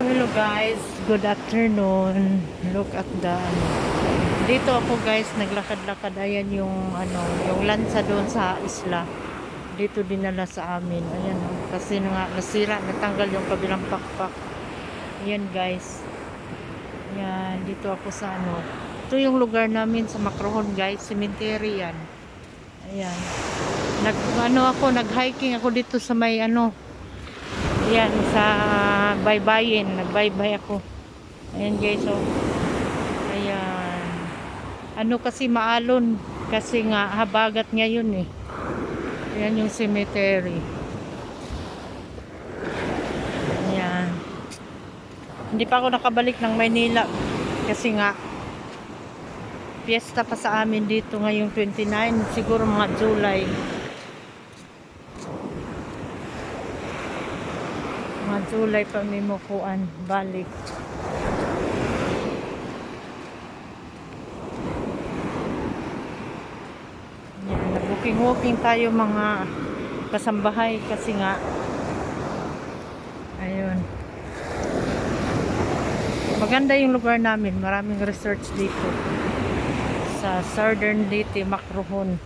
Hello guys, good afternoon. Look at the dito ako guys, naglakad-lakad. Ayan yung yung lansa doon sa isla. Dito dinala sa amin. Ayan kasi nga nasira, natanggal yung kabilang pakpak. Ayan guys. Ayan, dito ako sa Ito yung lugar namin sa Macrohon guys, cemetery yan. Ayan. Nag-hiking ako dito sa may yan, sa baybayin. Nagbaybay ako. Ayan guys, oh. Ayan. Kasi maalon. Kasi nga, habagat ngayon eh. Ayan yung cemetery. Ayan. Hindi pa ako nakabalik ng Maynila. Kasi nga, fiesta pa sa amin dito ngayong 29. Siguro mga July. Mga July pa may mukuan. Balik. Walking tayo mga kasambahay kasi nga ayun, maganda yung lugar namin, maraming research dito sa Southern Leyte, Macrohon.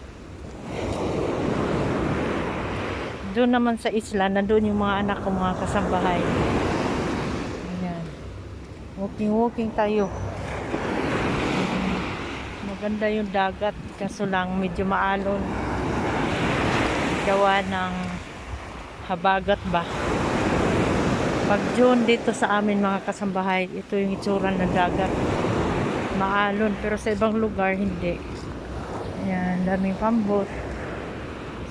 Doon naman sa isla, nandun yung mga anak ko, mga kasambahay. Ayan, walking tayo. Maganda yung dagat kaso lang medyo maalon, gawa ng habagat ba. Pag June dito sa amin mga kasambahay, ito yung itsura ng dagat, maalon, pero sa ibang lugar hindi. Ayan, daming pambot.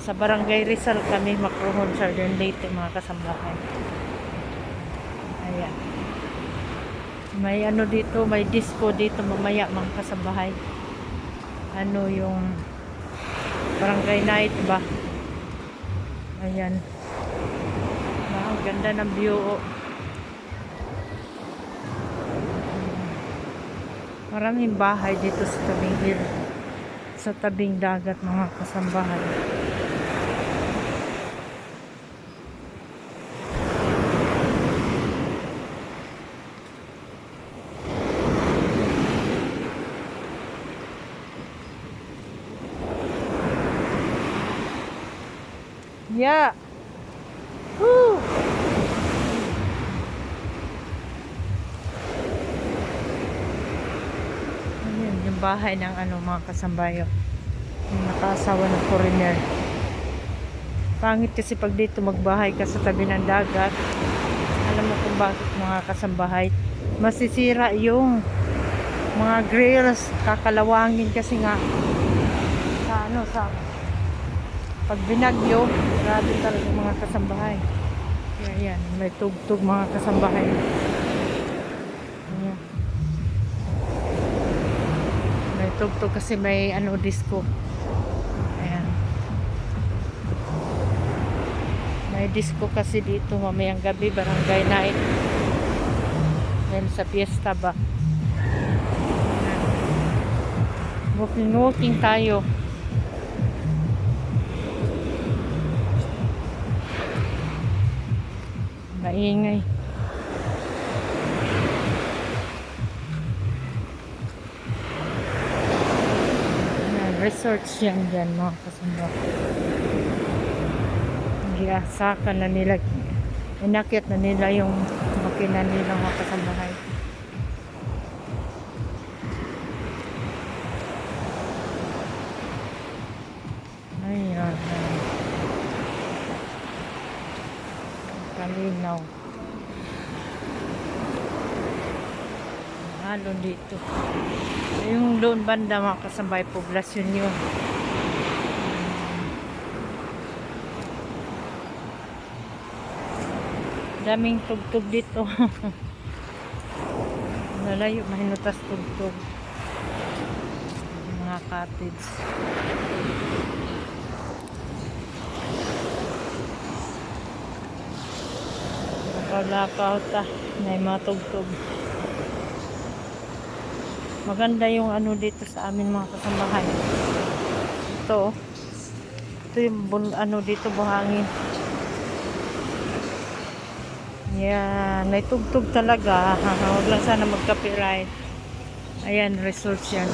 Sa Barangay Rizal kami, Macrohon, Southern Leyte mga kasambahay. Ayan, may dito, may disco dito mamaya mga kasambahay. Yung barangay night ba. Ayan. Wow, ganda ng view. Maraming bahay dito sa tabing hill, sa tabing dagat mga kasambahay. Yeah. Woo! Ayan, yung bahay ng mga kasambayo. Yung nakaasawa ng foreigner. Pangit kasi pag dito magbahay ka sa tabi ng dagat. Alam mo kung bakit mga kasambahay? Masisira yung mga grills, kakalawangin kasi nga sa pag binagyo, grabe talaga mga kasambahay. Kaya yan, may tugtog mga kasambahay. Ayan. May tugtog kasi may disco. Ayan. May disco kasi dito mamayang gabi, barangay night. Then sa fiesta ba. Walking tayo. Maingay. Resorts yan dyan mga kasamba. Giasakan na nila, inakit na nila yung makina nila mga kasambahay. Ayan, kalinaw. Halon dito. Yung doon banda mga kasambay, poblasyon yun. Daming tugtog dito. Nalayo, mahinutas tugtog. Mga cottage. Nakalakaw ta. May mga tugtog. Maganda yung dito sa amin mga kasambahay. Ito yung dito buhangin. Yan, naitugtog talaga. Huwag lang sana mag-copyright. Ayan, results yan.